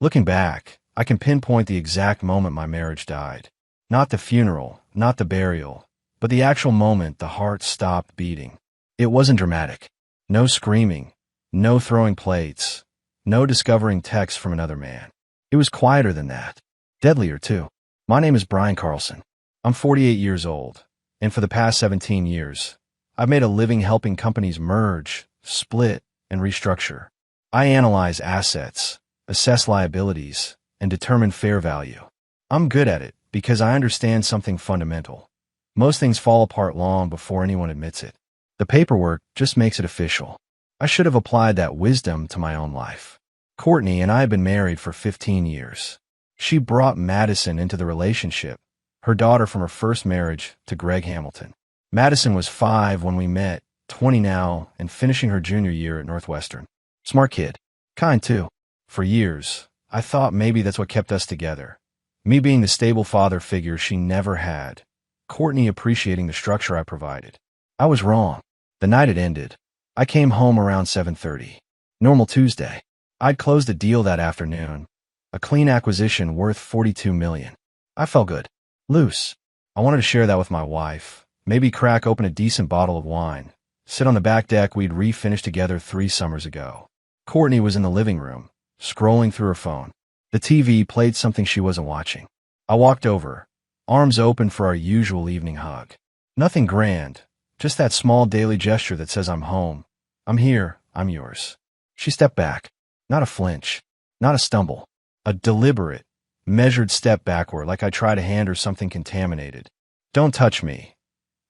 Looking back, I can pinpoint the exact moment my marriage died. Not the funeral, not the burial, but the actual moment the heart stopped beating. It wasn't dramatic. No screaming, no throwing plates, no discovering texts from another man. It was quieter than that. Deadlier, too. My name is Brian Carlson. I'm 48 years old, and for the past 17 years, I've made a living helping companies merge, split, and restructure. I analyze assets, assess liabilities, and determine fair value. I'm good at it because I understand something fundamental. Most things fall apart long before anyone admits it. The paperwork just makes it official. I should have applied that wisdom to my own life. Courtney and I have been married for 15 years. She brought Madison into the relationship, her daughter from her first marriage to Greg Hamilton. Madison was 5 when we met, 20 now, and finishing her junior year at Northwestern. Smart kid. Kind, too. For years, I thought maybe that's what kept us together. Me being the stable father figure she never had. Courtney appreciating the structure I provided. I was wrong. The night it ended, I came home around 7:30. Normal Tuesday. I'd closed a deal that afternoon. A clean acquisition worth $42 million. I felt good. Loose. I wanted to share that with my wife. Maybe crack open a decent bottle of wine. Sit on the back deck we'd refinished together 3 summers ago. Courtney was in the living room, scrolling through her phone. The TV played something she wasn't watching. I walked over, arms open for our usual evening hug. Nothing grand, just that small daily gesture that says I'm home. I'm here, I'm yours. She stepped back. Not a flinch, not a stumble. A deliberate, measured step backward like I tried to hand her something contaminated. Don't touch me,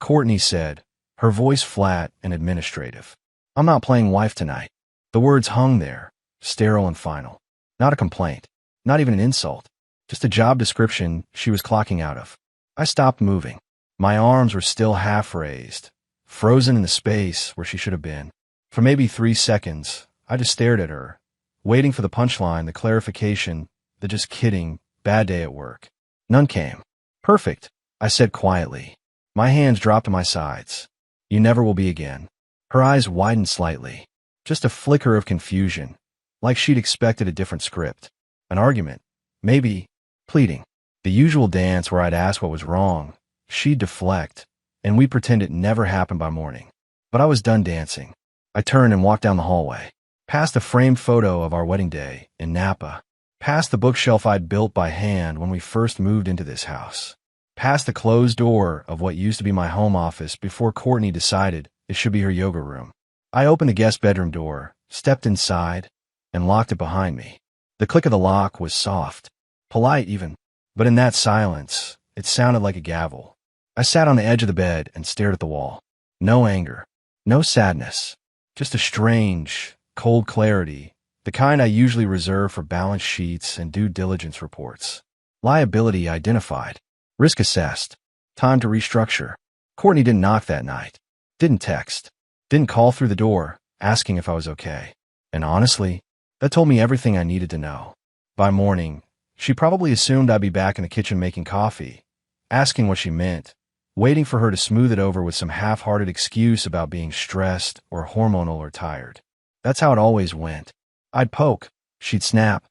Courtney said, her voice flat and administrative. I'm not playing wife tonight. The words hung there, sterile and final. Not a complaint, not even an insult, just a job description she was clocking out of. I stopped moving. My arms were still half raised, frozen in the space where she should have been. For maybe 3 seconds, I just stared at her, waiting for the punchline, the clarification, the just kidding, bad day at work. None came. Perfect, I said quietly. My hands dropped to my sides. You never will be again. Her eyes widened slightly. Just a flicker of confusion, like she'd expected a different script. An argument. Maybe. Pleading. The usual dance where I'd ask what was wrong. She'd deflect, and we'd pretend it never happened by morning. But I was done dancing. I turned and walked down the hallway. Past the framed photo of our wedding day in Napa. Past the bookshelf I'd built by hand when we first moved into this house. Past the closed door of what used to be my home office before Courtney decided it should be her yoga room. I opened the guest bedroom door, stepped inside, and locked it behind me. The click of the lock was soft, polite even, but in that silence, it sounded like a gavel. I sat on the edge of the bed and stared at the wall. No anger, no sadness, just a strange, cold clarity, the kind I usually reserve for balance sheets and due diligence reports. Liability identified, risk assessed, time to restructure. Courtney didn't knock that night, didn't text, didn't call through the door asking if I was okay. And honestly, that told me everything I needed to know. By morning, she probably assumed I'd be back in the kitchen making coffee, asking what she meant, waiting for her to smooth it over with some half-hearted excuse about being stressed or hormonal or tired. That's how it always went. I'd poke, she'd snap,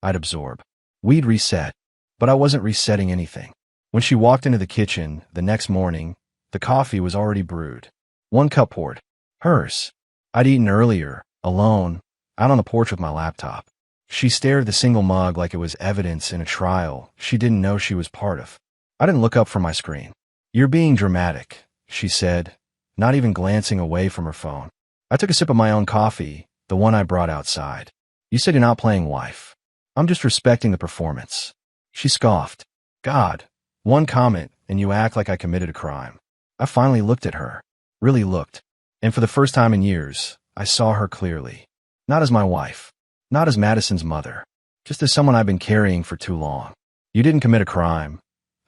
I'd absorb. We'd reset, but I wasn't resetting anything. When she walked into the kitchen the next morning, the coffee was already brewed. 1 cup poured. Hers. I'd eaten earlier, alone, out on the porch with my laptop. She stared at the single mug like it was evidence in a trial she didn't know she was part of. I didn't look up from my screen. You're being dramatic, she said, not even glancing away from her phone. I took a sip of my own coffee, the one I brought outside. You said you're not playing wife. I'm just respecting the performance. She scoffed. God, 1 comment and you act like I committed a crime. I finally looked at her. Really looked. And for the first time in years, I saw her clearly. Not as my wife. Not as Madison's mother. Just as someone I've been carrying for too long. You didn't commit a crime,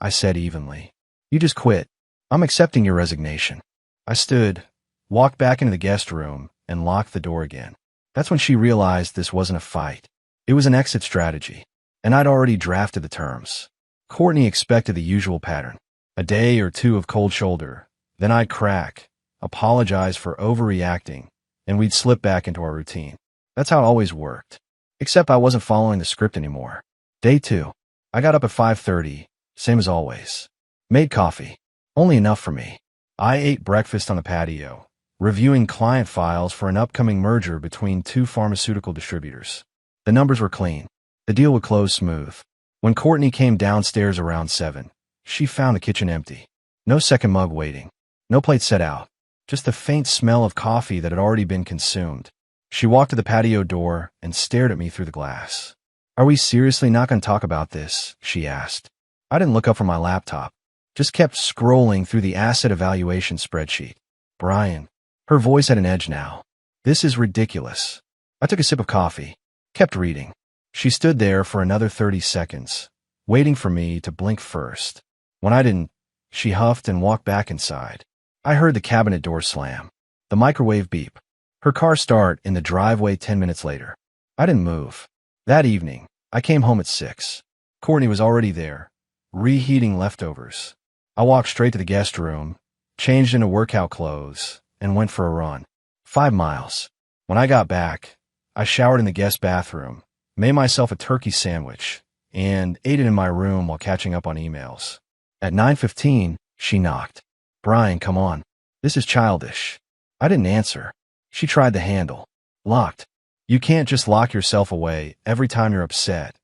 I said evenly. You just quit. I'm accepting your resignation. I stood, walked back into the guest room, and locked the door again. That's when she realized this wasn't a fight. It was an exit strategy, and I'd already drafted the terms. Courtney expected the usual pattern. A day or 2 of cold shoulder, then I'd crack, apologize for overreacting, and we'd slip back into our routine. That's how it always worked. Except I wasn't following the script anymore. Day 2. I got up at 5:30, same as always. Made coffee. Only enough for me. I ate breakfast on the patio, reviewing client files for an upcoming merger between two pharmaceutical distributors. The numbers were clean. The deal would close smooth. When Courtney came downstairs around 7, she found the kitchen empty. No second mug waiting. No plate set out. Just the faint smell of coffee that had already been consumed. She walked to the patio door and stared at me through the glass. "Are we seriously not going to talk about this?" she asked. I didn't look up from my laptop. Just kept scrolling through the asset evaluation spreadsheet. "Brian." Her voice had an edge now. "This is ridiculous." I took a sip of coffee. Kept reading. She stood there for another 30 seconds, waiting for me to blink first. When I didn't, she huffed and walked back inside. I heard the cabinet door slam. The microwave beep. Her car start in the driveway 10 minutes later. I didn't move. That evening, I came home at 6. Courtney was already there, reheating leftovers. I walked straight to the guest room, changed into workout clothes, and went for a run. 5 miles. When I got back, I showered in the guest bathroom, made myself a turkey sandwich, and ate it in my room while catching up on emails. At 9:15, she knocked. "Brian, come on. This is childish." I didn't answer. She tried the handle. Locked. "You can't just lock yourself away every time you're upset,"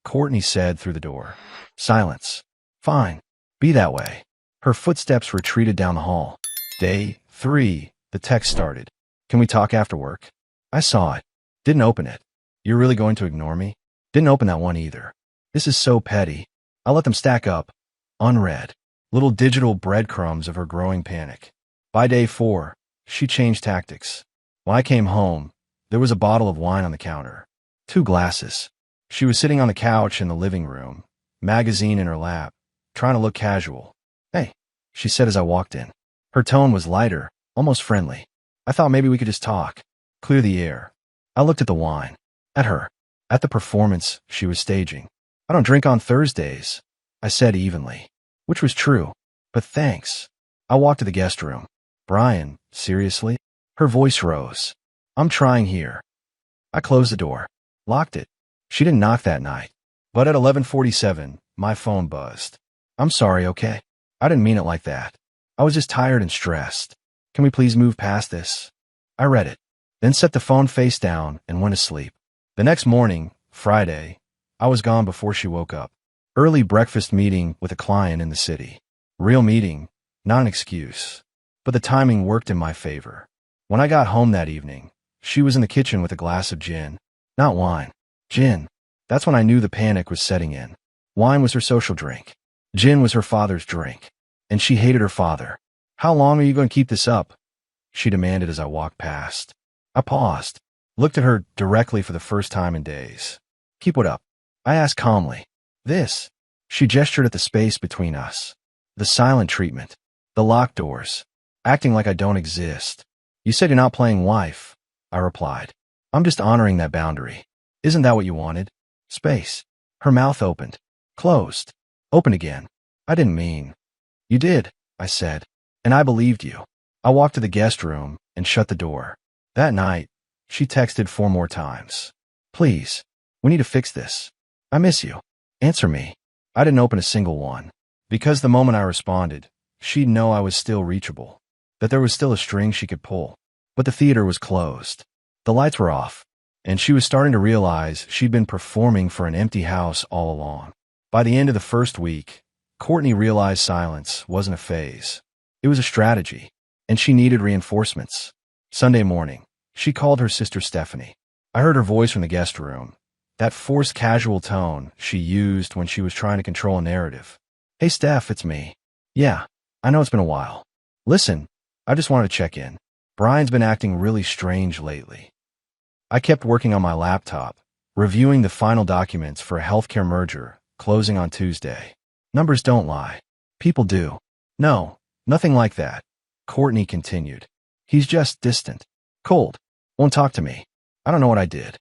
Courtney said through the door. Silence. "Fine. Be that way." Her footsteps retreated down the hall. Day 3, the text started. "Can we talk after work?" I saw it. Didn't open it. "You're really going to ignore me?" Didn't open that one either. This is so petty. I let them stack up. Unread. Little digital breadcrumbs of her growing panic. By day 4, she changed tactics. When I came home, there was a bottle of wine on the counter. 2 glasses. She was sitting on the couch in the living room, magazine in her lap, trying to look casual. "Hey," she said as I walked in. Her tone was lighter, almost friendly. I thought maybe we could just talk. Clear the air. I looked at the wine. At her. At the performance she was staging. "I don't drink on Thursdays," I said evenly. Which was true. "But thanks." I walked to the guest room. "Brian, seriously?" Her voice rose. "I'm trying here." I closed the door. Locked it. She didn't knock that night. But at 11:47, my phone buzzed. "I'm sorry, okay? I didn't mean it like that. I was just tired and stressed. Can we please move past this?" I read it, then set the phone face down and went to sleep. The next morning, Friday, I was gone before she woke up. Early breakfast meeting with a client in the city. Real meeting, not an excuse. But the timing worked in my favor. When I got home that evening, she was in the kitchen with a glass of gin. Not wine. Gin. That's when I knew the panic was setting in. Wine was her social drink. Gin was her father's drink. And she hated her father. "How long are you going to keep this up?" she demanded as I walked past. I paused, looked at her directly for the first time in days. "Keep what up?" I asked calmly. "This." She gestured at the space between us. The silent treatment. The locked doors. Acting like I don't exist. "You said you're not playing wife," I replied. "I'm just honoring that boundary. Isn't that what you wanted?" Space. Her mouth opened. Closed. Opened again. "I didn't mean." "You did," I said. "And I believed you." I walked to the guest room and shut the door. That night, she texted 4 more times. "Please, we need to fix this. I miss you. Answer me." I didn't open a single one. Because the moment I responded, she'd know I was still reachable. That there was still a string she could pull. But the theater was closed. The lights were off. And she was starting to realize she'd been performing for an empty house all along. By the end of the first week, Courtney realized silence wasn't a phase. It was a strategy. And she needed reinforcements. Sunday morning, she called her sister Stephanie. I heard her voice from the guest room. That forced casual tone she used when she was trying to control a narrative. "Hey Steph, it's me." "Yeah, I know it's been a while. Listen, I just wanted to check in. Brian's been acting really strange lately." I kept working on my laptop, reviewing the final documents for a healthcare merger, closing on Tuesday. Numbers don't lie. People do. "No, nothing like that," Courtney continued. "He's just distant. Cold. Won't talk to me. I don't know what I did."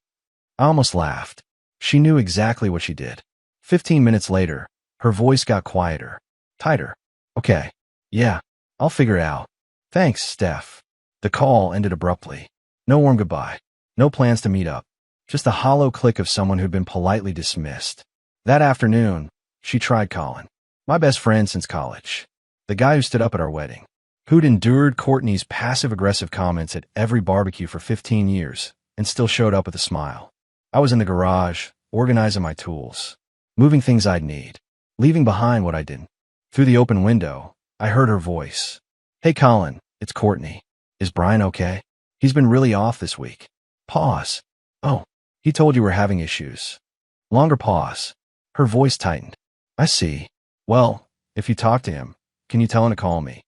I almost laughed. She knew exactly what she did. 15 minutes later, her voice got quieter. Tighter. "Okay. Yeah, I'll figure it out. Thanks, Steph." The call ended abruptly. No warm goodbye. No plans to meet up. Just the hollow click of someone who'd been politely dismissed. That afternoon, she tried Colin, my best friend since college, the guy who stood up at our wedding, who'd endured Courtney's passive-aggressive comments at every barbecue for 15 years and still showed up with a smile. I was in the garage, organizing my tools, moving things I'd need, leaving behind what I didn't. Through the open window, I heard her voice. Hey Colin, it's Courtney. Is Brian okay? He's been really off this week. Pause. Oh, he told you we're having issues. Longer pause. Her voice tightened. I see. Well, if you talk to him, can you tell him to call me?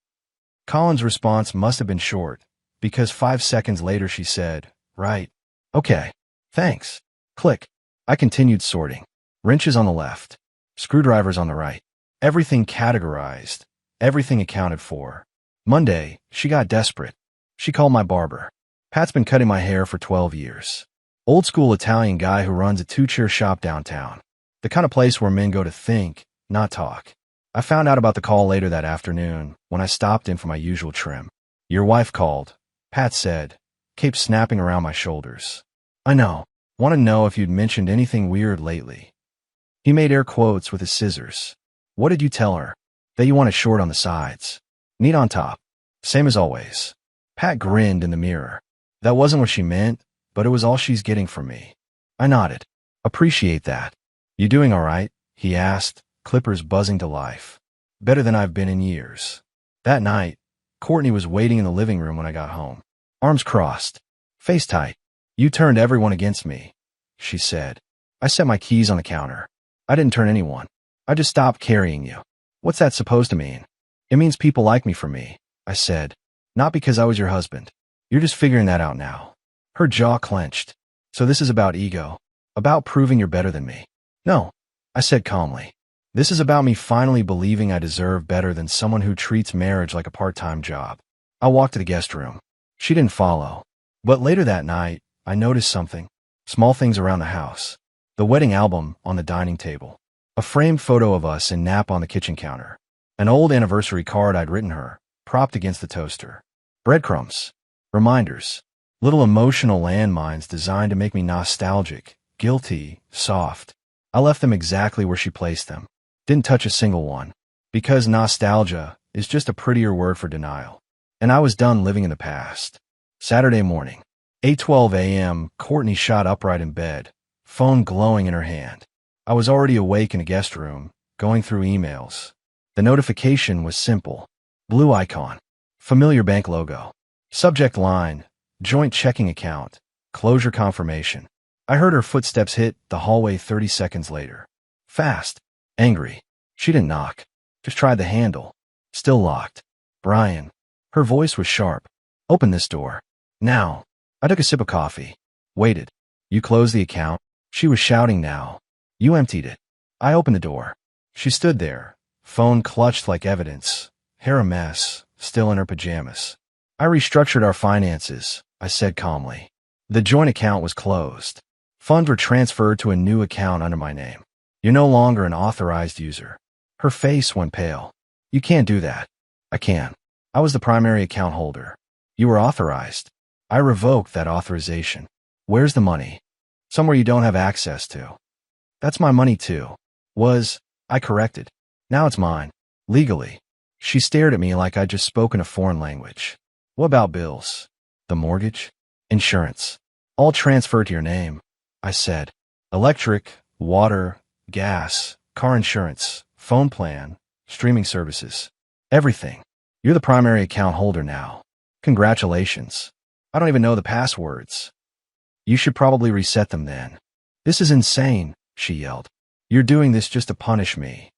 Colin's response must have been short, because 5 seconds later she said, right. Okay. Thanks. Click. I continued sorting. Wrenches on the left. Screwdrivers on the right. Everything categorized. Everything accounted for. Monday, she got desperate. She called my barber. Pat's been cutting my hair for 12 years. Old school Italian guy who runs a two-chair shop downtown. The kind of place where men go to think, not talk. I found out about the call later that afternoon when I stopped in for my usual trim. Your wife called, Pat said, kept snapping around my shoulders. I know. Want to know if you'd mentioned anything weird lately. He made air quotes with his scissors. What did you tell her? That you want it short on the sides. Neat on top. Same as always. Pat grinned in the mirror. That wasn't what she meant, but it was all she's getting from me. I nodded. Appreciate that. You doing all right? He asked, clippers buzzing to life. Better than I've been in years. That night, Courtney was waiting in the living room when I got home. Arms crossed. Face tight. You turned everyone against me, she said. I set my keys on the counter. I didn't turn anyone. I just stopped carrying you. What's that supposed to mean? It means people like me for me, I said. Not because I was your husband. You're just figuring that out now. Her jaw clenched. So this is about ego. About proving you're better than me. No, I said calmly. This is about me finally believing I deserve better than someone who treats marriage like a part-time job. I walked to the guest room. She didn't follow. But later that night, I noticed something. Small things around the house. The wedding album on the dining table. A framed photo of us in nap on the kitchen counter. An old anniversary card I'd written her, propped against the toaster. Breadcrumbs. Reminders. Little emotional landmines designed to make me nostalgic, guilty, soft. I left them exactly where she placed them. Didn't touch a single one. Because nostalgia is just a prettier word for denial. And I was done living in the past. Saturday morning. 8:12 a.m., Courtney shot upright in bed, phone glowing in her hand. I was already awake in the guest room, going through emails. The notification was simple. Blue icon. Familiar bank logo. Subject line. Joint checking account. Closure confirmation. I heard her footsteps hit the hallway 30 seconds later. Fast. Angry. She didn't knock. Just tried the handle. Still locked. Brian. Her voice was sharp. Open this door. Now. I took a sip of coffee. Waited. You closed the account? She was shouting now. You emptied it. I opened the door. She stood there, phone clutched like evidence, hair a mess, still in her pajamas. I restructured our finances, I said calmly. The joint account was closed. Funds were transferred to a new account under my name. You're no longer an authorized user. Her face went pale. You can't do that. I can. I was the primary account holder. You were authorized. I revoked that authorization. Where's the money? Somewhere you don't have access to. That's my money too. I corrected. Now it's mine. Legally. She stared at me like I'd just spoken a foreign language. What about bills? The mortgage? Insurance? All transferred to your name, I said. Electric, water, gas, car insurance, phone plan, streaming services. Everything. You're the primary account holder now. Congratulations. I don't even know the passwords. You should probably reset them then. This is insane, she yelled. You're doing this just to punish me.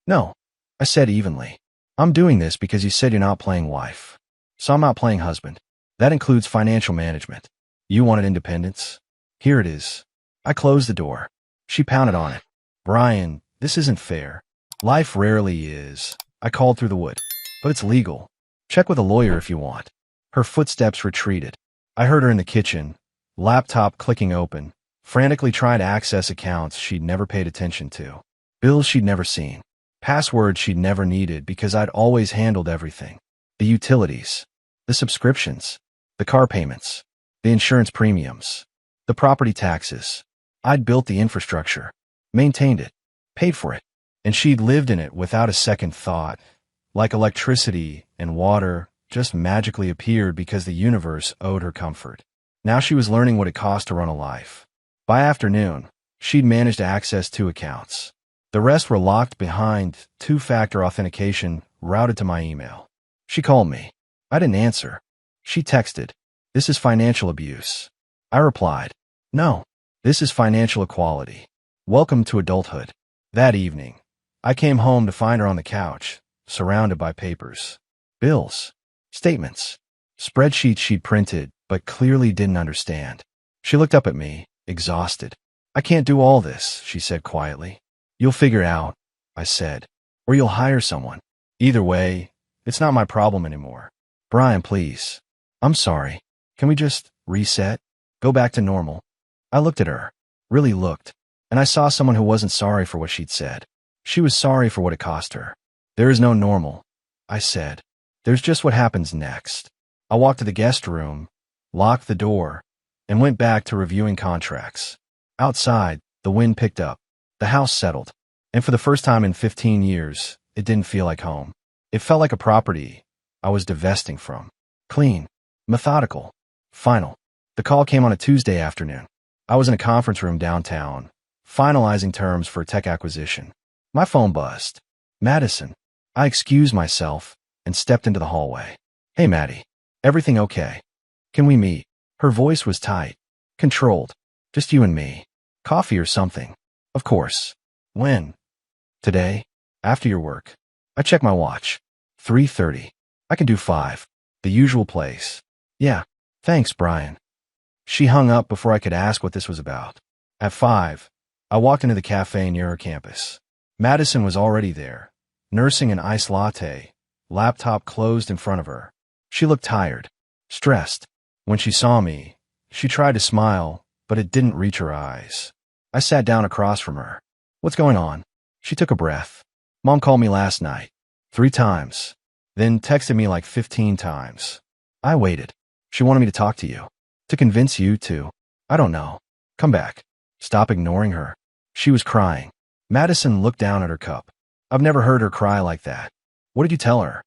No, I said evenly. I'm doing this because you said you're not playing wife. So I'm not playing husband. That includes financial management. You wanted independence? Here it is. I closed the door. She pounded on it. Brian, this isn't fair. Life rarely is. I called through the wood. But it's legal. Check with a lawyer if you want. Her footsteps retreated. I heard her in the kitchen, laptop clicking open, frantically trying to access accounts she'd never paid attention to. Bills she'd never seen. Passwords she'd never needed because I'd always handled everything. The utilities. The subscriptions. The car payments. The insurance premiums. The property taxes. I'd built the infrastructure, maintained it, paid for it, and she'd lived in it without a second thought, like electricity and water just magically appeared because the universe owed her comfort. Now she was learning what it cost to run a life. By afternoon, she'd managed to access 2 accounts. The rest were locked behind two-factor authentication routed to my email. She called me. I didn't answer. She texted, "This is financial abuse." I replied, "No, this is financial equality. Welcome to adulthood." That evening, I came home to find her on the couch, surrounded by papers, bills, statements, spreadsheets she'd printed but clearly didn't understand. She looked up at me, exhausted. "I can't do all this," she said quietly. "You'll figure it out," I said, "or you'll hire someone. Either way, it's not my problem anymore. Brian, please. I'm sorry. Can we just reset? Go back to normal?" I looked at her, really looked, and I saw someone who wasn't sorry for what she'd said. She was sorry for what it cost her. "There is no normal," I said. "There's just what happens next." I walked to the guest room, locked the door, and went back to reviewing contracts. Outside, the wind picked up. The house settled, and for the first time in 15 years, it didn't feel like home. It felt like a property I was divesting from. Clean, methodical, final. The call came on a Tuesday afternoon. I was in a conference room downtown, finalizing terms for a tech acquisition. My phone buzzed. "Madison." I excused myself and stepped into the hallway. "Hey, Maddie. Everything okay? Can we meet?" Her voice was tight, controlled. "Just you and me. Coffee or something?" "Of course." "When?" "Today. After your work." I checked my watch. 3:30. "I can do 5. The usual place." "Yeah. Thanks, Brian." She hung up before I could ask what this was about. At 5, I walked into the cafe near her campus. Madison was already there, nursing an iced latte, laptop closed in front of her. She looked tired, stressed. When she saw me, she tried to smile, but it didn't reach her eyes. I sat down across from her. "What's going on?" She took a breath. "Mom called me last night. 3 times. Then texted me like 15 times. I waited. She wanted me to talk to you. To convince you to, I don't know. Come back. Stop ignoring her." She was crying. Madison looked down at her cup. I've never heard her cry like that. "What did you tell her?"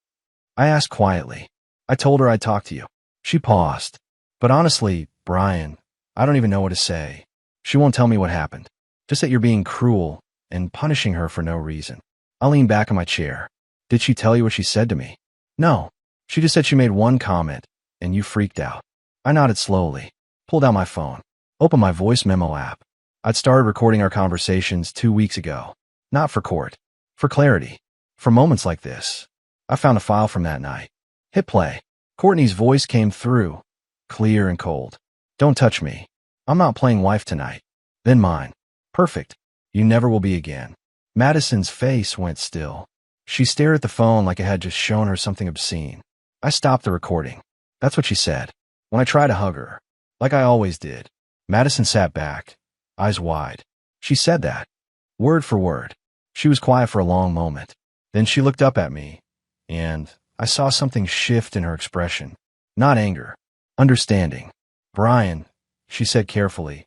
I asked quietly. "I told her I'd talk to you." She paused. "But honestly, Brian, I don't even know what to say. She won't tell me what happened. Just that you're being cruel and punishing her for no reason." I leaned back in my chair. "Did she tell you what she said to me?" "No. She just said she made one comment, and you freaked out." I nodded slowly, pulled out my phone, opened my voice memo app. I'd started recording our conversations 2 weeks ago. Not for court. For clarity. For moments like this. I found a file from that night. Hit play. Courtney's voice came through, clear and cold. "Don't touch me. I'm not playing wife tonight." Then mine. "Perfect. You never will be again." Madison's face went still. She stared at the phone like it had just shown her something obscene. I stopped the recording. That's what she said. When I tried to hug her, like I always did. Madison sat back, eyes wide. She said that, word for word. She was quiet for a long moment. Then she looked up at me, and I saw something shift in her expression. Not anger, understanding. "Brian," she said carefully,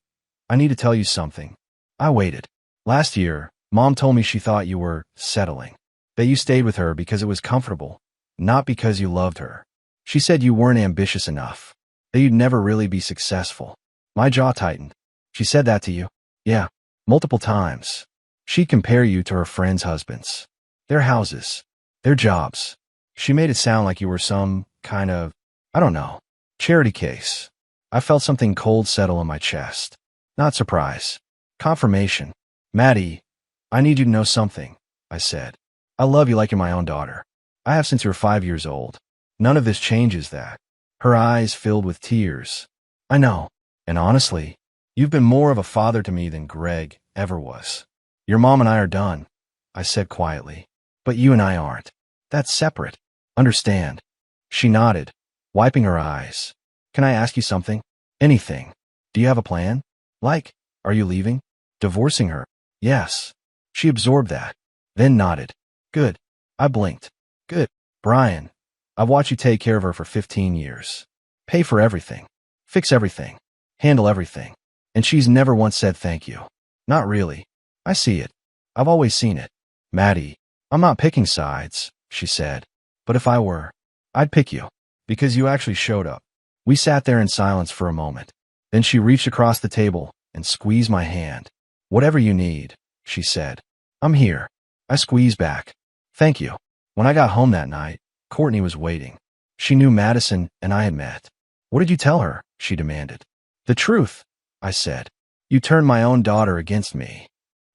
"I need to tell you something." I waited. "Last year, Mom told me she thought you were settling. That you stayed with her because it was comfortable, not because you loved her. She said you weren't ambitious enough. That you'd never really be successful." My jaw tightened. "She said that to you?" "Yeah, multiple times. She'd compare you to her friends' husbands. Their houses. Their jobs. She made it sound like you were some kind of, I don't know, charity case." I felt something cold settle in my chest. Not surprise. Confirmation. "Maddie, I need you to know something," I said. "I love you like you're my own daughter. I have since you were 5 years old. None of this changes that." Her eyes filled with tears. "I know. And honestly, you've been more of a father to me than Greg ever was. Your mom and I are done," I said quietly. "But you and I aren't. That's separate. Understand?" She nodded, wiping her eyes. "Can I ask you something? Anything. Do you have a plan? Like, are you leaving? Divorcing her?" "Yes." She absorbed that, then nodded. "Good." I blinked. "Good. Brian, I've watched you take care of her for 15 years. Pay for everything. Fix everything. Handle everything. And she's never once said thank you. Not really. I see it. I've always seen it. Maddie, I'm not picking sides, she said. But if I were, I'd pick you. Because you actually showed up. We sat there in silence for a moment. Then she reached across the table and squeezed my hand. Whatever you need, she said. I'm here. I squeezed back. Thank you. When I got home that night, Courtney was waiting. She knew Madison and I had met. What did you tell her? She demanded. The truth, I said. You turned my own daughter against me.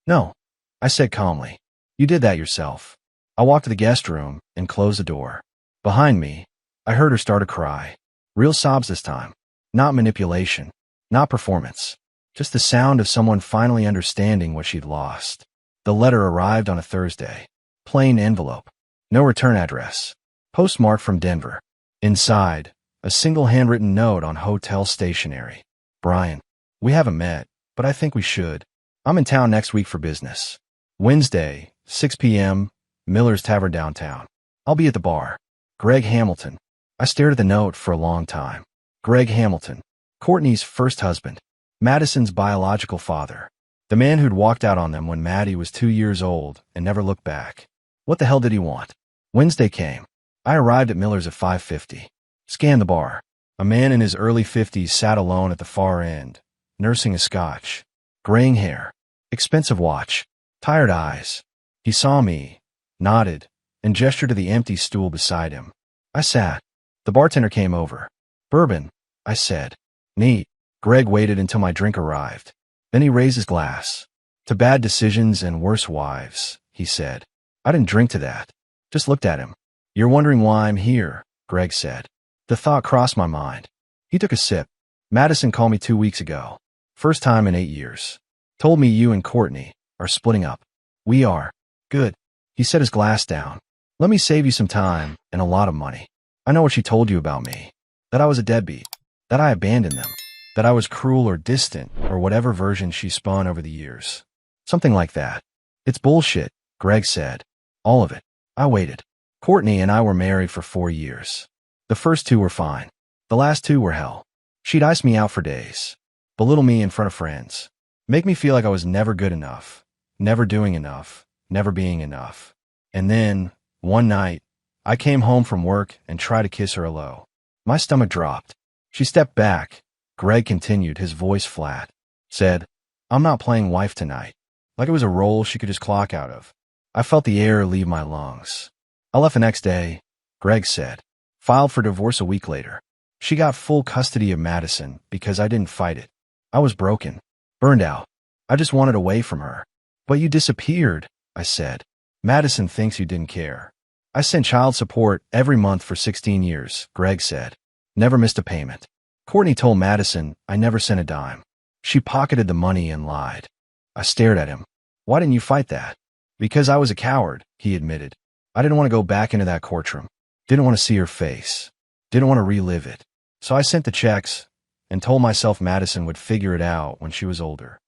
No, I said calmly. You did that yourself. I walked to the guest room and closed the door. Behind me, I heard her start to cry. Real sobs this time. Not manipulation. Not performance. Just the sound of someone finally understanding what she'd lost. The letter arrived on a Thursday. Plain envelope. No return address. Postmarked from Denver. Inside, a single handwritten note on hotel stationery. Brian, we haven't met, but I think we should. I'm in town next week for business. Wednesday, 6 p.m., Miller's Tavern downtown. I'll be at the bar. Greg Hamilton. I stared at the note for a long time. Greg Hamilton. Courtney's first husband. Madison's biological father. The man who'd walked out on them when Maddie was 2 years old and never looked back. What the hell did he want? Wednesday came. I arrived at Miller's at 5:50. Scanned the bar. A man in his early 50s sat alone at the far end, nursing a scotch. Graying hair. Expensive watch. Tired eyes. He saw me, nodded, and gestured to the empty stool beside him. I sat. The bartender came over. Bourbon, I said. Neat. Greg waited until my drink arrived. Then he raised his glass. To bad decisions and worse wives, he said. I didn't drink to that. Just looked at him. You're wondering why I'm here, Greg said. The thought crossed my mind. He took a sip. Madison called me 2 weeks ago. First time in 8 years. Told me you and Courtney are splitting up. We are. Good. He set his glass down. Let me save you some time and a lot of money. I know what she told you about me. That I was a deadbeat. That I abandoned them. That I was cruel or distant or whatever version she spun over the years. Something like that. It's bullshit, Greg said. All of it. I waited. Courtney and I were married for 4 years. The first 2 were fine. The last 2 were hell. She'd ice me out for days. Belittle me in front of friends. Make me feel like I was never good enough. Never doing enough. Never being enough. And then, one night, I came home from work and tried to kiss her hello. My stomach dropped. She stepped back. Greg continued, his voice flat. Said, I'm not playing wife tonight. Like it was a role she could just clock out of. I felt the air leave my lungs. I left the next day, Greg said. Filed for divorce a week later. She got full custody of Madison because I didn't fight it. I was broken. Burned out. I just wanted away from her. But you disappeared, I said. Madison thinks you didn't care. I sent child support every month for 16 years, Greg said. Never missed a payment. Courtney told Madison I never sent a dime. She pocketed the money and lied. I stared at him. Why didn't you fight that? Because I was a coward, he admitted. I didn't want to go back into that courtroom. Didn't want to see her face. Didn't want to relive it. So I sent the checks and told myself Madison would figure it out when she was older.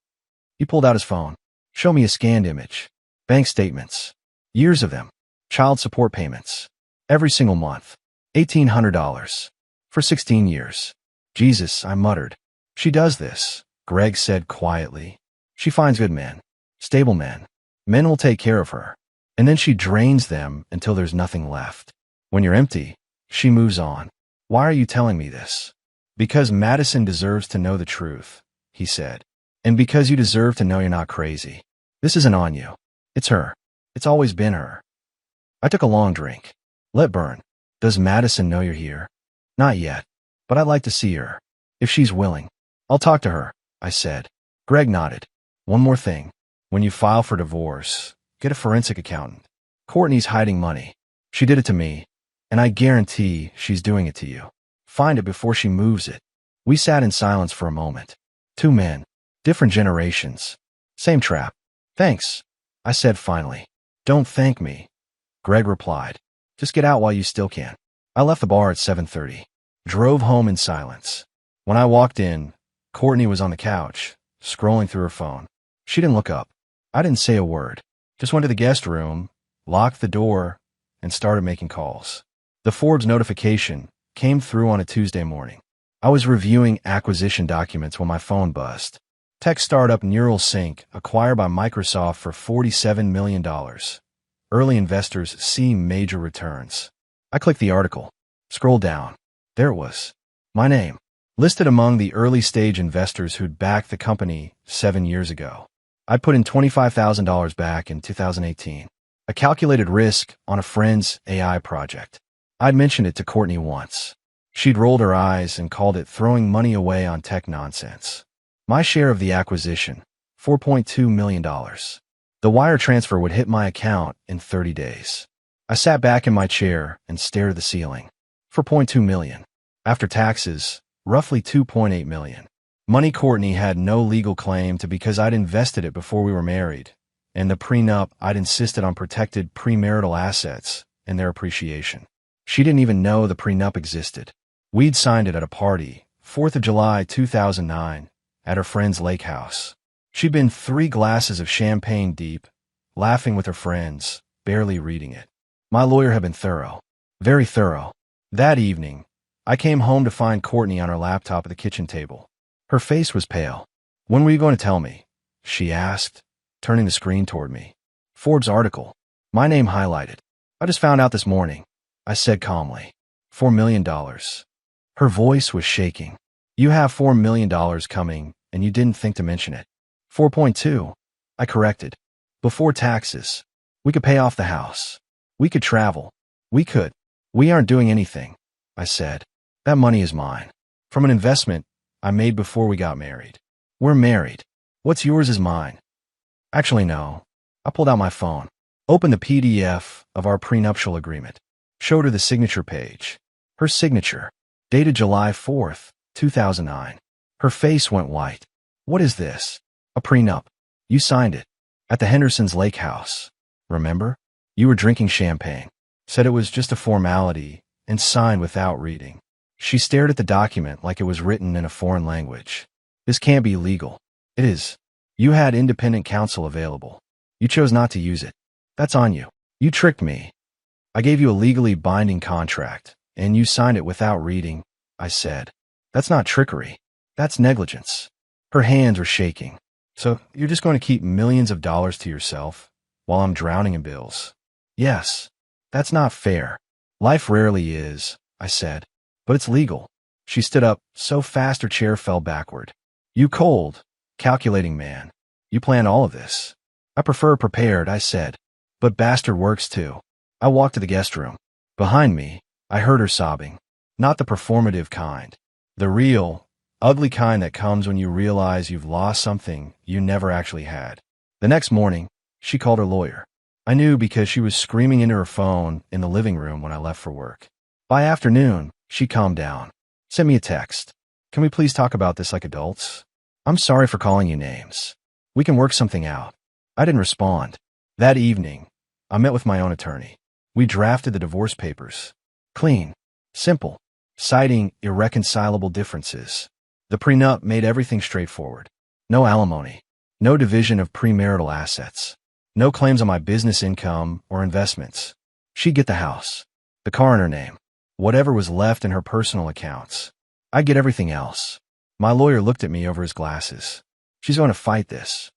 He pulled out his phone. Show me a scanned image. Bank statements. Years of them. Child support payments. Every single month. $1,800. For 16 years. Jesus, I muttered. She does this, Greg said quietly. She finds good men. Stable men. Men will take care of her. And then she drains them until there's nothing left. When you're empty, she moves on. Why are you telling me this? Because Madison deserves to know the truth, he said. And because you deserve to know you're not crazy. This isn't on you. It's her. It's always been her. I took a long drink. Let burn. Does Madison know you're here? Not yet. But I'd like to see her. If she's willing. I'll talk to her, I said. Greg nodded. One more thing. When you file for divorce, get a forensic accountant. Courtney's hiding money. She did it to me, and I guarantee she's doing it to you. Find it before she moves it. We sat in silence for a moment. 2 men. Different generations. Same trap. Thanks, I said finally. Don't thank me, Greg replied. Just get out while you still can. I left the bar at 7:30. Drove home in silence. When I walked in, Courtney was on the couch, scrolling through her phone. She didn't look up. I didn't say a word. Just went to the guest room, locked the door, and started making calls. The Forbes notification came through on a Tuesday morning. I was reviewing acquisition documents when my phone buzzed. Tech startup Neuralink acquired by Microsoft for $47 million. Early investors see major returns. I clicked the article. Scroll down. There it was. My name. Listed among the early-stage investors who'd backed the company 7 years ago. I put in $25,000 back in 2018. A calculated risk on a friend's AI project. I'd mentioned it to Courtney once. She'd rolled her eyes and called it throwing money away on tech nonsense. My share of the acquisition, $4.2 million. The wire transfer would hit my account in 30 days. I sat back in my chair and stared at the ceiling. $4.2 million. After taxes, roughly $2.8 million. Money Courtney had no legal claim to because I'd invested it before we were married, and the prenup I'd insisted on protected premarital assets and their appreciation. She didn't even know the prenup existed. We'd signed it at a party, 4th of July 2009, at her friend's lake house. She'd been 3 glasses of champagne deep, laughing with her friends, barely reading it. My lawyer had been thorough. Very thorough. That evening, I came home to find Courtney on her laptop at the kitchen table. Her face was pale. "When were you going to tell me?" she asked, turning the screen toward me. Forbes article. My name highlighted. "I just found out this morning," I said calmly. $4 million. Her voice was shaking. "You have $4 million coming, and you didn't think to mention it." 4.2, I corrected. "Before taxes. We could pay off the house. We could travel. We could." "We aren't doing anything," I said. "That money is mine. From an investment I made before we got married. We're married. What's yours is mine." "Actually, no." I pulled out my phone, opened the PDF of our prenuptial agreement, showed her the signature page. Her signature, dated July 4th, 2009. Her face went white. "What is this?" "A prenup. You signed it. At the Henderson's lake house. Remember? You were drinking champagne. Said it was just a formality, and signed without reading." She stared at the document like it was written in a foreign language. "This can't be legal." "It is. You had independent counsel available. You chose not to use it. That's on you. You tricked me. I gave you a legally binding contract, and you signed it without reading," I said. "That's not trickery. That's negligence." Her hands were shaking. "So you're just going to keep millions of dollars to yourself while I'm drowning in bills?" "Yes. That's not fair." "Life rarely is," I said. "But it's legal." She stood up so fast her chair fell backward. "You cold, calculating man. You planned all of this." "I prefer prepared," I said. "But bastard works too." I walked to the guest room. Behind me, I heard her sobbing. Not the performative kind. The real, ugly kind that comes when you realize you've lost something you never actually had. The next morning, she called her lawyer. I knew because she was screaming into her phone in the living room when I left for work. By afternoon, she calmed down. "Send me a text. Can we please talk about this like adults? I'm sorry for calling you names. We can work something out." I didn't respond. That evening, I met with my own attorney. We drafted the divorce papers. Clean. Simple. Citing irreconcilable differences. The prenup made everything straightforward. No alimony. No division of premarital assets. No claims on my business income or investments. She'd get the house. The car in her name. Whatever was left in her personal accounts. I'd get everything else. My lawyer looked at me over his glasses. "She's going to fight this."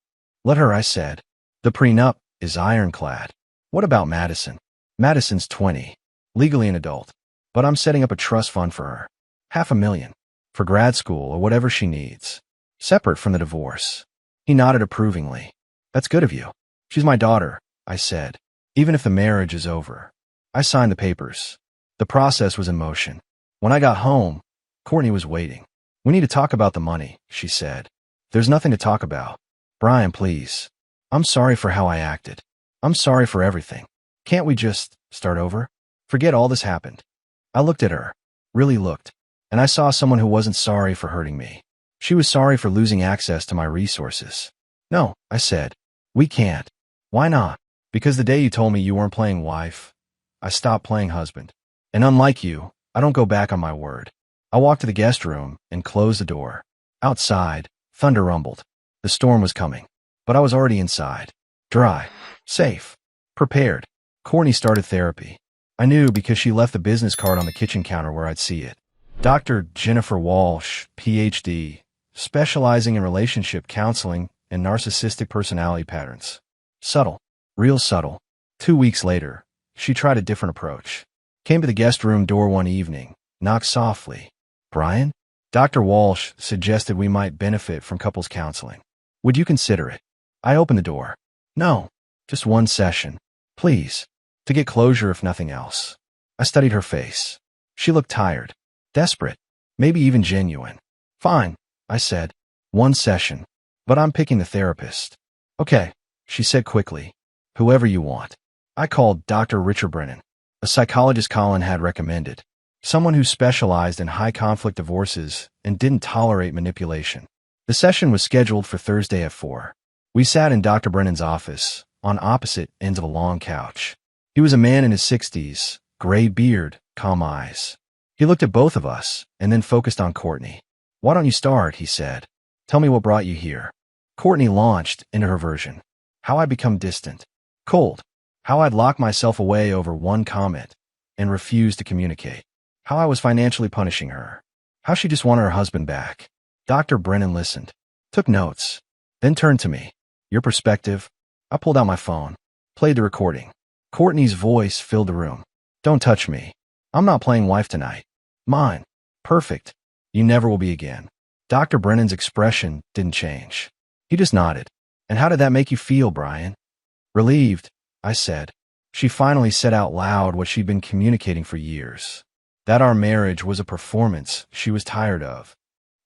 "Let her," I said. "The prenup is ironclad." "What about Madison?" "Madison's 20. Legally an adult. But I'm setting up a trust fund for her. $500,000. For grad school or whatever she needs. Separate from the divorce." He nodded approvingly. "That's good of you." "She's my daughter," I said. "Even if the marriage is over." I signed the papers. The process was in motion. When I got home, Courtney was waiting. "We need to talk about the money," she said. "There's nothing to talk about." "Brian, please. I'm sorry for how I acted. I'm sorry for everything. Can't we just start over? Forget all this happened." I looked at her. Really looked. And I saw someone who wasn't sorry for hurting me. She was sorry for losing access to my resources. "No," I said. "We can't." "Why not?" "Because the day you told me you weren't playing wife, I stopped playing husband. And unlike you, I don't go back on my word." I walked to the guest room and closed the door. Outside, thunder rumbled. The storm was coming. But I was already inside. Dry. Safe. Prepared. Courtney started therapy. I knew because she left the business card on the kitchen counter where I'd see it. Dr. Jennifer Walsh, Ph.D., specializing in relationship counseling and narcissistic personality patterns. Subtle. Real subtle. 2 weeks later, she tried a different approach. Came to the guest room door one evening, knocked softly. "Brian? Dr. Walsh suggested we might benefit from couples counseling. Would you consider it?" I opened the door. "No, just one session. Please. To get closure if nothing else." I studied her face. She looked tired. Desperate. Maybe even genuine. "Fine," I said. "One session. But I'm picking the therapist." "Okay," she said quickly. "Whoever you want." I called Dr. Richard Brennan, a psychologist Colin had recommended. Someone who specialized in high-conflict divorces and didn't tolerate manipulation. The session was scheduled for Thursday at 4. We sat in Dr. Brennan's office, on opposite ends of a long couch. He was a man in his 60s, gray beard, calm eyes. He looked at both of us, and then focused on Courtney. "Why don't you start?" he said. "Tell me what brought you here." Courtney launched into her version. How I'd become distant. Cold. How I'd locked myself away over one comment, and refused to communicate. How I was financially punishing her. How she just wanted her husband back. Dr. Brennan listened. Took notes. Then turned to me. "Your perspective?" I pulled out my phone. Played the recording. Courtney's voice filled the room. "Don't touch me. I'm not playing wife tonight. Mine. Perfect. You never will be again." Dr. Brennan's expression didn't change. He just nodded. "And how did that make you feel, Brian?" "Relieved," I said. She finally said out loud what she'd been communicating for years. That our marriage was a performance she was tired of.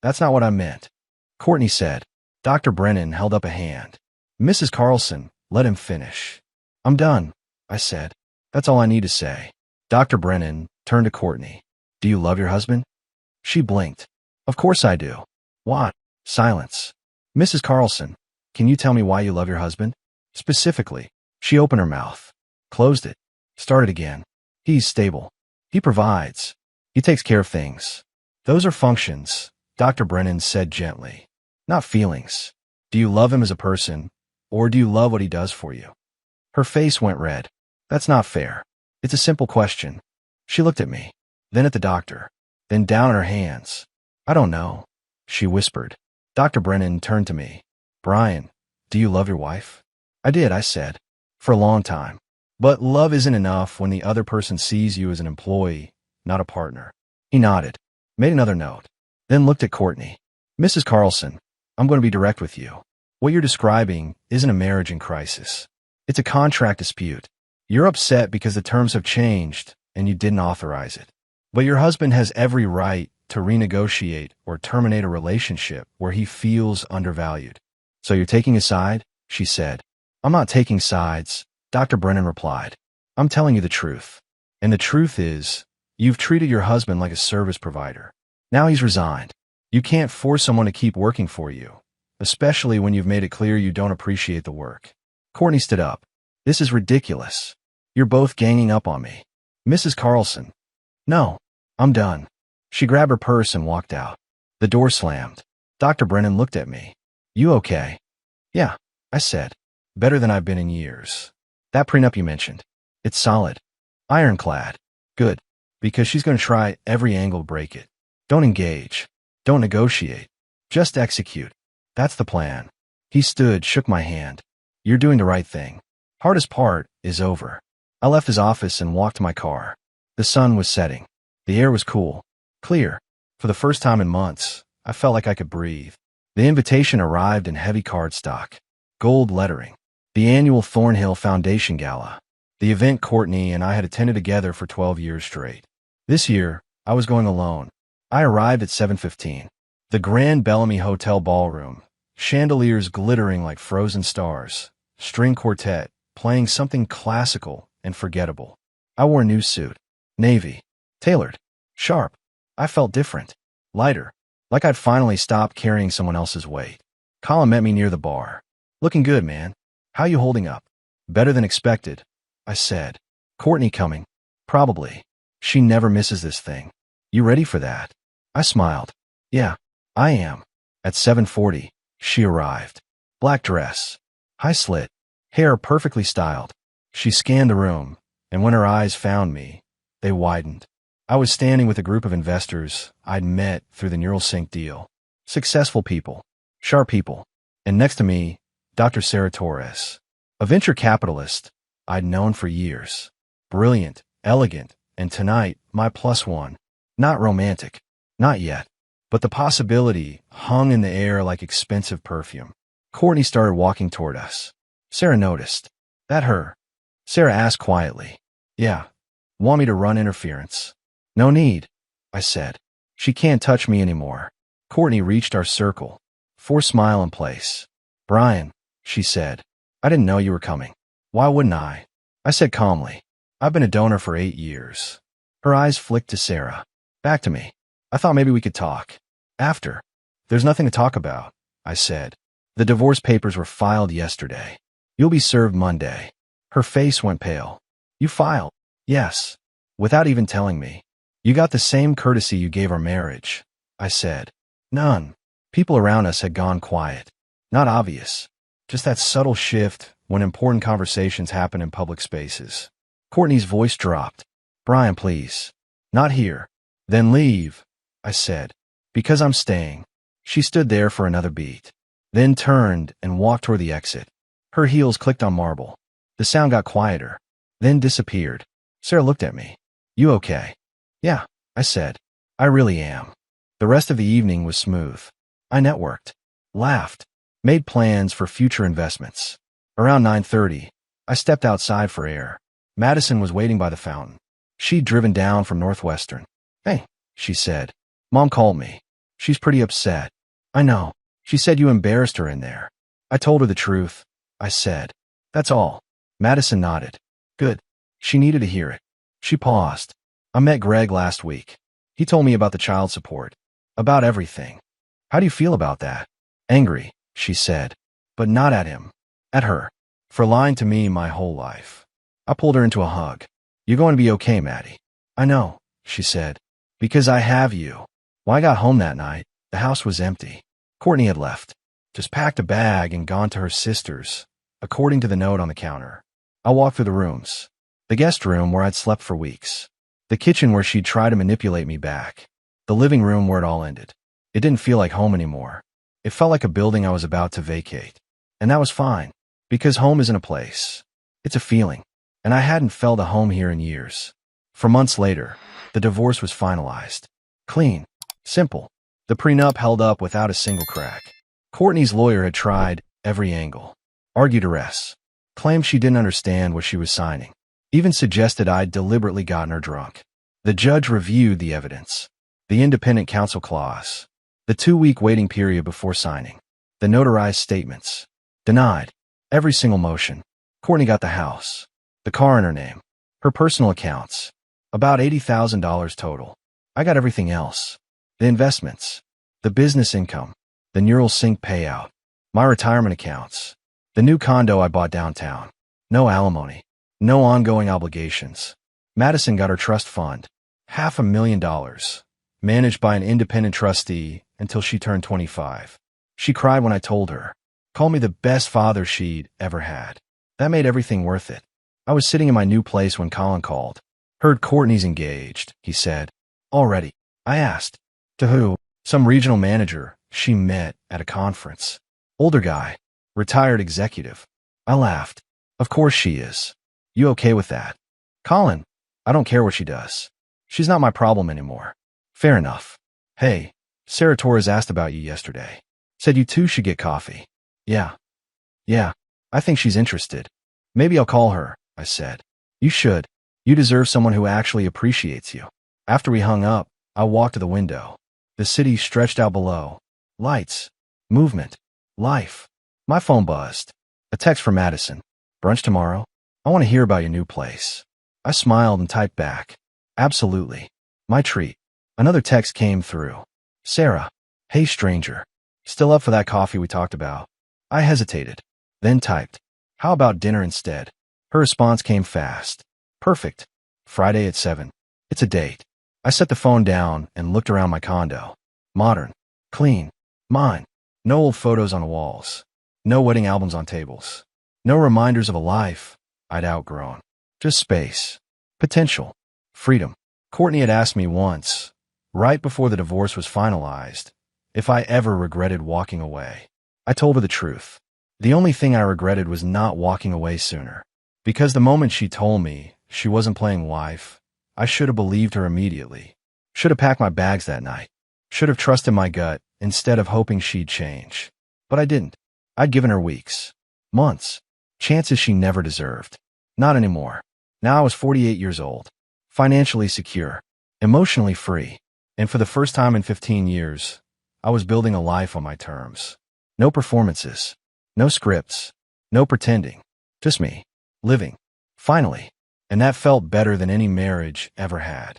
"That's not what I meant," Courtney said. Dr. Brennan held up a hand. "Mrs. Carlson, let him finish." "I'm done," I said. "That's all I need to say." Dr. Brennan turned to Courtney. "Do you love your husband?" She blinked. "Of course I do." "What?" Silence. "Mrs. Carlson, can you tell me why you love your husband? Specifically." She opened her mouth. Closed it. Started again. "He's stable. He provides. He takes care of things. Those are functions," Dr. Brennan said gently. "Not feelings. Do you love him as a person, or do you love what he does for you?" Her face went red. "That's not fair. It's a simple question." She looked at me, then at the doctor, then down at her hands. "I don't know," she whispered. Dr. Brennan turned to me. "Brian, do you love your wife?" "I did," I said. "For a long time. But love isn't enough when the other person sees you as an employee, not a partner." He nodded, made another note, then looked at Courtney. "Mrs. Carlson, I'm going to be direct with you. What you're describing isn't a marriage in crisis. It's a contract dispute. You're upset because the terms have changed and you didn't authorize it. But your husband has every right to renegotiate or terminate a relationship where he feels undervalued." "So you're taking a side?" she said. "I'm not taking sides," Dr. Brennan replied. "I'm telling you the truth. And the truth is, you've treated your husband like a service provider. Now he's resigned. You can't force someone to keep working for you, especially when you've made it clear you don't appreciate the work." Courtney stood up. "This is ridiculous. You're both ganging up on me." "Mrs. Carlson." "No, I'm done." She grabbed her purse and walked out. The door slammed. Dr. Brennan looked at me. "You okay?" "Yeah," I said. "Better than I've been in years." "That prenup you mentioned, it's solid. Ironclad." "Good. Because she's going to try every angle to break it. Don't engage. Don't negotiate. Just execute. That's the plan." He stood, shook my hand. "You're doing the right thing. Hardest part is over." I left his office and walked to my car. The sun was setting. The air was cool. Clear. For the first time in months, I felt like I could breathe. The invitation arrived in heavy cardstock. Gold lettering. The annual Thornhill Foundation Gala. The event Courtney and I had attended together for 12 years straight. This year, I was going alone. I arrived at 7:15. The Grand Bellamy Hotel ballroom. Chandeliers glittering like frozen stars. String quartet, playing something classical and forgettable. I wore a new suit. Navy. Tailored. Sharp. I felt different. Lighter. Like I'd finally stopped carrying someone else's weight. Colin met me near the bar. "Looking good, man. How you holding up?" "Better than expected," I said. "Courtney coming?" "Probably. She never misses this thing." "You ready for that?" I smiled. "Yeah, I am." At 7:40, she arrived. Black dress. High slit. Hair perfectly styled. She scanned the room, and when her eyes found me, they widened. I was standing with a group of investors I'd met through the NeuralSync deal. Successful people. Sharp people. And next to me, Dr. Sarah Torres. A venture capitalist I'd known for years. Brilliant, elegant, and tonight, my plus one. Not romantic. Not yet. But the possibility hung in the air like expensive perfume. Courtney started walking toward us. Sarah noticed. That her? Sarah asked quietly. Yeah. Want me to run interference? No need, I said. She can't touch me anymore. Courtney reached our circle. Forced smile in place. Brian, she said. I didn't know you were coming. Why wouldn't I? I said calmly. I've been a donor for 8 years. Her eyes flicked to Sarah. Back to me. I thought maybe we could talk. After. There's nothing to talk about, I said. The divorce papers were filed yesterday. You'll be served Monday. Her face went pale. You filed? Yes. Without even telling me. You got the same courtesy you gave our marriage, I said. None. People around us had gone quiet. Not obvious. Just that subtle shift when important conversations happen in public spaces. Courtney's voice dropped. Brian, please. Not here. Then leave, I said. Because I'm staying. She stood there for another beat. Then turned and walked toward the exit. Her heels clicked on marble. The sound got quieter. Then disappeared. Sarah looked at me. You okay? Yeah, I said. I really am. The rest of the evening was smooth. I networked. Laughed. Made plans for future investments. Around 9:30, I stepped outside for air. Madison was waiting by the fountain. She'd driven down from Northwestern. Hey, she said. Mom called me. She's pretty upset. I know. She said you embarrassed her in there. I told her the truth, I said. That's all. Madison nodded. Good. She needed to hear it. She paused. I met Greg last week. He told me about the child support. About everything. How do you feel about that? Angry, she said. But not at him. At her. For lying to me my whole life. I pulled her into a hug. You're going to be okay, Maddie. I know, she said. Because I have you. When I got home that night, the house was empty. Courtney had left. Just packed a bag and gone to her sister's, according to the note on the counter. I walked through the rooms. The guest room where I'd slept for weeks. The kitchen where she'd tried to manipulate me back. The living room where it all ended. It didn't feel like home anymore. It felt like a building I was about to vacate. And that was fine. Because home isn't a place. It's a feeling. And I hadn't felt a home here in years. For months later, the divorce was finalized. Clean. Simple. The prenup held up without a single crack. Courtney's lawyer had tried every angle. Argued arrests. Claimed she didn't understand what she was signing. Even suggested I'd deliberately gotten her drunk. The judge reviewed the evidence. The independent counsel clause. The 2-week waiting period before signing. The notarized statements. Denied. Every single motion. Courtney got the house. The car in her name. Her personal accounts. About $80,000 total. I got everything else. The investments. The business income. The neural sync payout. My retirement accounts. The new condo I bought downtown. No alimony. No ongoing obligations. Madison got her trust fund. $500,000. Managed by an independent trustee until she turned 25. She cried when I told her. Called me the best father she'd ever had. That made everything worth it. I was sitting in my new place when Colin called. Heard Courtney's engaged, he said. Already. I asked. To who? Some regional manager she met at a conference. Older guy. Retired executive. I laughed. Of course she is. You okay with that? Colin, I don't care what she does. She's not my problem anymore. Fair enough. Hey, Sarah Torres asked about you yesterday. Said you two should get coffee. Yeah. I think she's interested. Maybe I'll call her, I said. You should. You deserve someone who actually appreciates you. After we hung up, I walked to the window. The city stretched out below. Lights. Movement. Life. My phone buzzed. A text from Madison. Brunch tomorrow? I want to hear about your new place. I smiled and typed back. Absolutely. My treat. Another text came through. Sarah. Hey, stranger. Still up for that coffee we talked about? I hesitated. Then typed. How about dinner instead? Her response came fast. Perfect. Friday at 7. It's a date. I set the phone down and looked around my condo. Modern. Clean. Mine. No old photos on the walls. No wedding albums on tables. No reminders of a life I'd outgrown. Just space. Potential. Freedom. Courtney had asked me once, right before the divorce was finalized, if I ever regretted walking away. I told her the truth. The only thing I regretted was not walking away sooner. Because the moment she told me she wasn't playing wife, I should have believed her immediately. Should have packed my bags that night. Should have trusted my gut instead of hoping she'd change. But I didn't. I'd given her weeks, months, chances she never deserved. Not anymore. Now I was 48 years old, financially secure, emotionally free, and for the first time in 15 years, I was building a life on my terms. No performances, no scripts, no pretending, just me, living, finally, and that felt better than any marriage ever had.